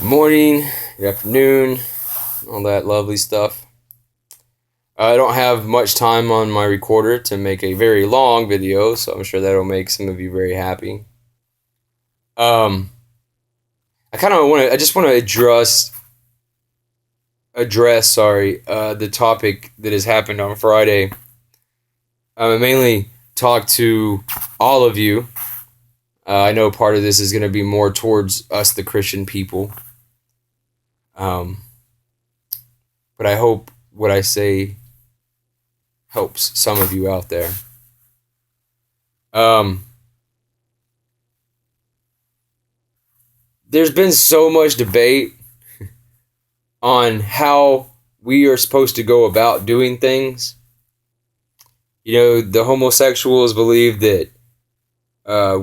Good morning, good afternoon, all that lovely stuff. I don't have much time on my recorder to make a very long video, so I'm sure that'll make some of you very happy. Um, I just want to address, the topic that has happened on Friday. Mainly talk to all of you. I know part of this is going to be more towards us, the Christian people. Um, but I hope what I say helps some of you out there. Um, there's been so much debate on how we are supposed to go about doing things. You know, the homosexuals believe that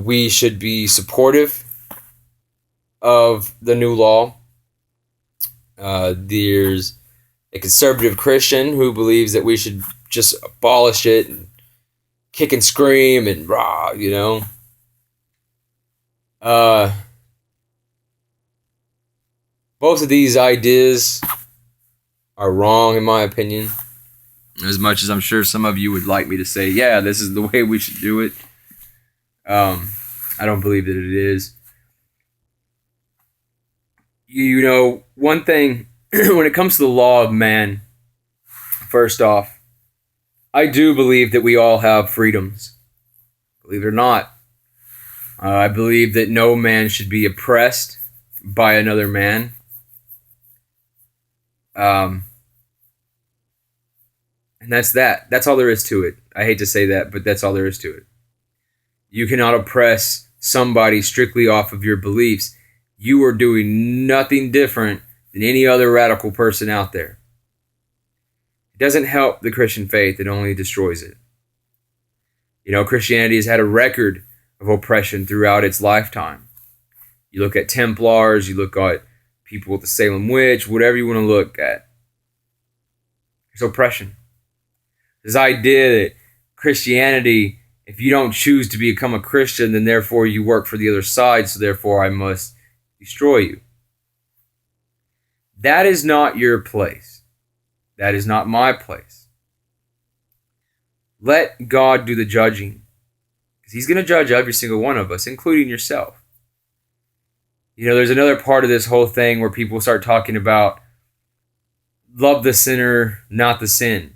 we should be supportive of the new law. There's a conservative Christian who believes that we should just abolish it and kick and scream and rah, you know. Uh, Both of these ideas are wrong, in my opinion. As much as I'm sure some of you would like me to say, yeah, this is the way we should do it. I don't believe that it is. You know, one thing, when it comes to the law of man, first off, I do believe that we all have freedoms. Believe it or not. I believe that no man should be oppressed by another man. And that's that. That's all there is to it. I hate to say that, but that's all there is to it. You cannot oppress somebody strictly off of your beliefs. You are doing nothing different than any other radical person out there. It doesn't help the Christian faith, it only destroys it. You know, Christianity has had a record of oppression throughout its lifetime. You look at Templars, you look at people with the Salem Witch, whatever you want to look at. There's oppression. This idea that Christianity, if you don't choose to become a Christian, then therefore you work for the other side, so therefore I must destroy you. That is not your place. That is not my place. Let God do the judging. Because He's going to judge every single one of us, including yourself. You know, there's another part of this whole thing where people start talking about love the sinner, not the sin.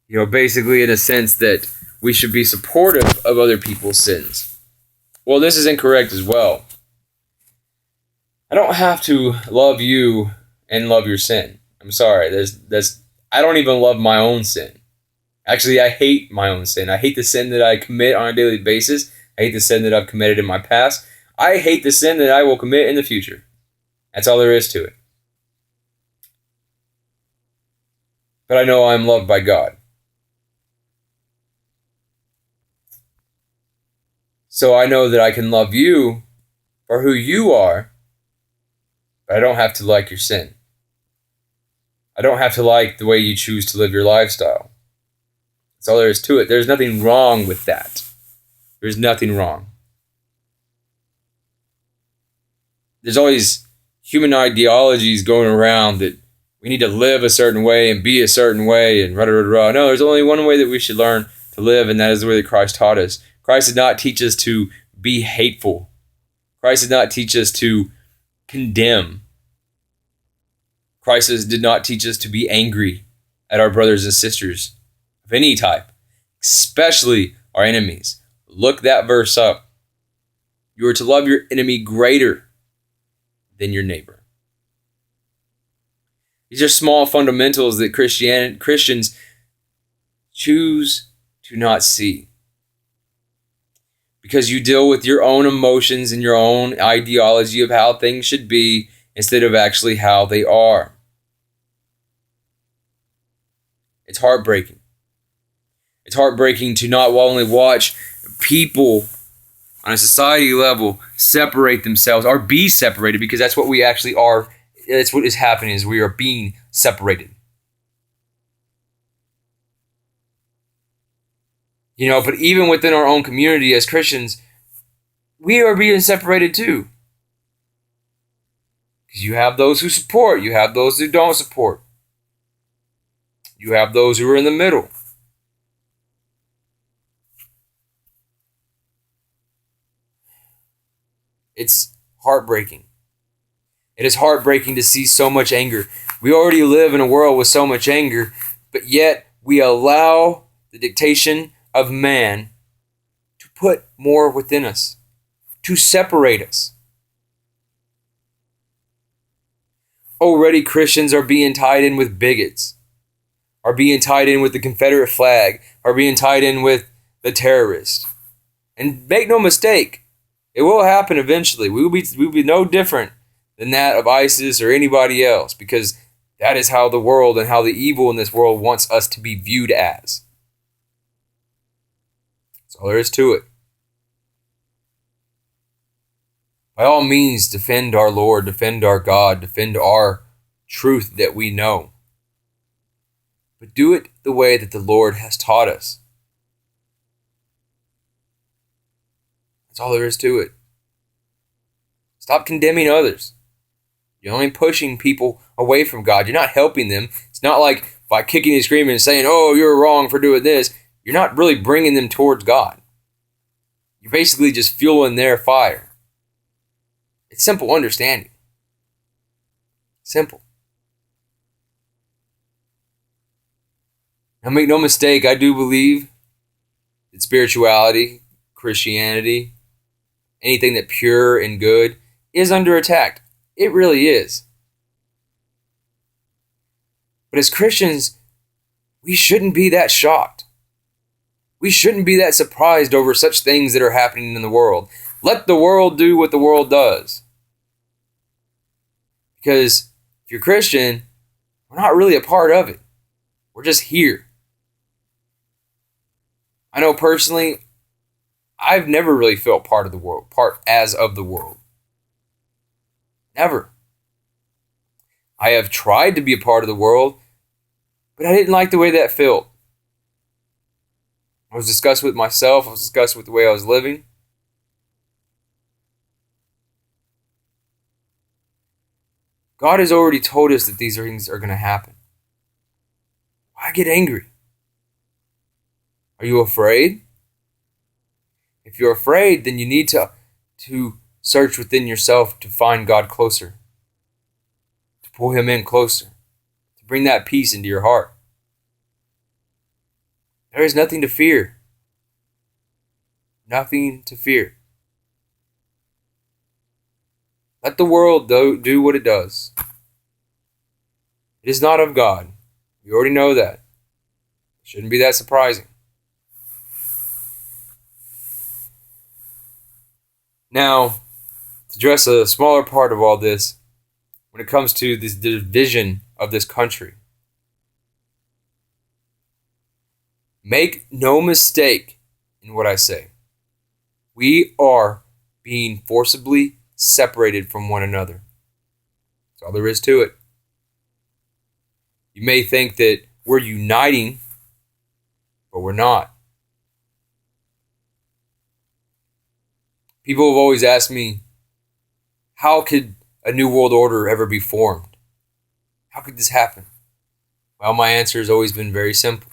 You know, basically in a sense that we should be supportive of other people's sins. Well, this is incorrect as well. I don't have to love you and love your sin. I'm sorry. I don't even love my own sin. Actually, I hate my own sin. I hate the sin that I commit on a daily basis. I hate the sin that I've committed in my past. I hate the sin that I will commit in the future. That's all there is to it. But I know I'm loved by God. So I know that I can love you for who you are, but I don't have to like your sin. I don't have to like the way you choose to live your lifestyle. That's all there is to it. There's nothing wrong with that. There's nothing wrong. There's always human ideologies going around that we need to live a certain way and be a certain way and rah, rah, rah. No, there's only one way that we should learn to live, and that is the way that Christ taught us. Christ did not teach us to be hateful. Christ did not teach us to condemn. Christ did not teach us to be angry at our brothers and sisters of any type, especially our enemies. Look that verse up. You are to love your enemy greater than your neighbor. These are small fundamentals that Christians choose to not see. Because you deal with your own emotions and your own ideology of how things should be instead of actually how they are. It's heartbreaking. It's heartbreaking to not only watch people on a society level separate themselves or be separated, because that's what we actually are. That's what is happening, is we are being separated. You know, but even within our own community as Christians, we are being separated too. Because you have those who support, you have those who don't support. You have those who are in the middle. It's heartbreaking. It is heartbreaking to see so much anger. We already live in a world with so much anger, but yet we allow the dictation of man to put more within us, to separate us. Already Christians are being tied in with bigots, are being tied in with the Confederate flag, are being tied in with the terrorists. And make no mistake, it will happen eventually. We will be no different than that of ISIS or anybody else, because that is how the world and how the evil in this world wants us to be viewed as. That's all there is to it. By all means, defend our Lord, defend our God, defend our truth that we know. But do it the way that the Lord has taught us. That's all there is to it. Stop condemning others. You're only pushing people away from God. You're not helping them. It's not like by kicking and screaming and saying, oh, you're wrong for doing this. You're not really bringing them towards God. You're basically just fueling their fire. It's simple understanding. Simple. Now make no mistake, I do believe that spirituality, Christianity, anything that pure and good is under attack. It really is. But as Christians, we shouldn't be that shocked. We shouldn't be that surprised over such things that are happening in the world. Let the world do what the world does. Because if you're Christian, we're not really a part of it. We're just here. I know personally, I've never really felt part of the world, part as of the world. Never. I have tried to be a part of the world, but I didn't like the way that felt. I was disgusted with myself. I was disgusted with the way I was living. God has already told us that these things are going to happen. Why get angry? Are you afraid? If you're afraid, then you need to search within yourself to find God closer, to pull Him in closer, to bring that peace into your heart. There is nothing to fear. Nothing to fear. Let the world do what it does. It is not of God. You already know that. It shouldn't be that surprising. Now, to address a smaller part of all this, when it comes to this division of this country, make no mistake in what I say. We are being forcibly separated from one another. That's all there is to it. You may think that we're uniting, but we're not. People have always asked me, how could a new world order ever be formed? How could this happen? Well, my answer has always been very simple.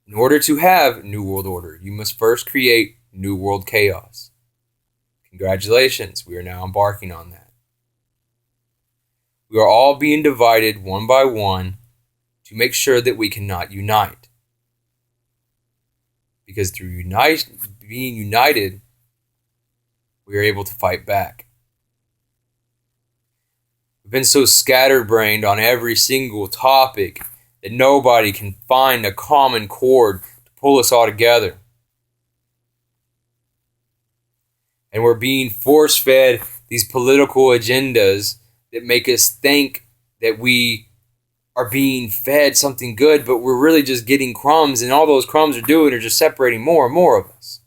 In order to have new world order, you must first create new world chaos. Congratulations, we are now embarking on that. We are all being divided one by one to make sure that we cannot unite. Because through being united, we are able to fight back. We've been so scatterbrained on every single topic that nobody can find a common chord to pull us all together. And we're being force-fed these political agendas that make us think that we are being fed something good, but we're really just getting crumbs, and all those crumbs are just separating more and more of us.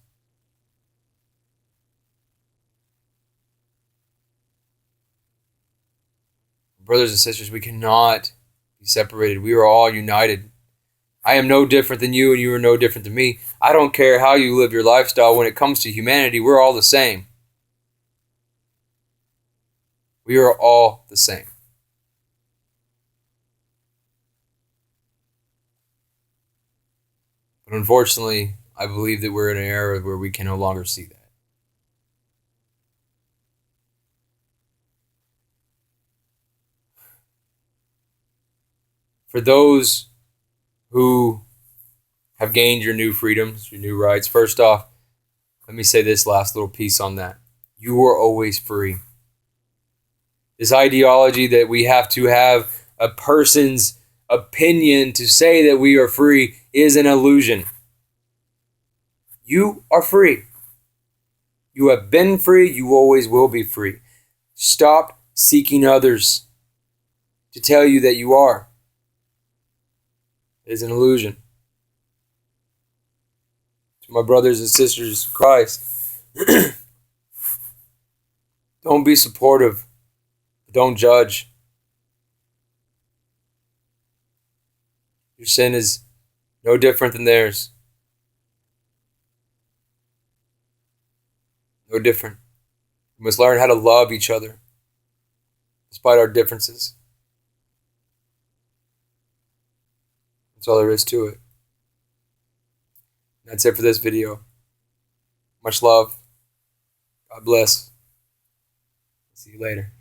Brothers and sisters, we cannot be separated. We are all united. I am no different than you, and you are no different than me. I don't care how you live your lifestyle. When it comes to humanity, we're all the same. We are all the same. But unfortunately, I believe that we're in an era where we can no longer see that. For those who have gained your new freedoms, your new rights, first off, let me say this last little piece on that. You are always free. This ideology that we have to have a person's opinion to say that we are free is an illusion. You are free. You have been free. You always will be free. Stop seeking others to tell you that you are. It is an illusion. To my brothers and sisters in Christ, don't be supportive. Don't judge. Your sin is no different than theirs. No different. We must learn how to love each other despite our differences. That's all there is to it. That's it for this video. Much love. God bless. See you later.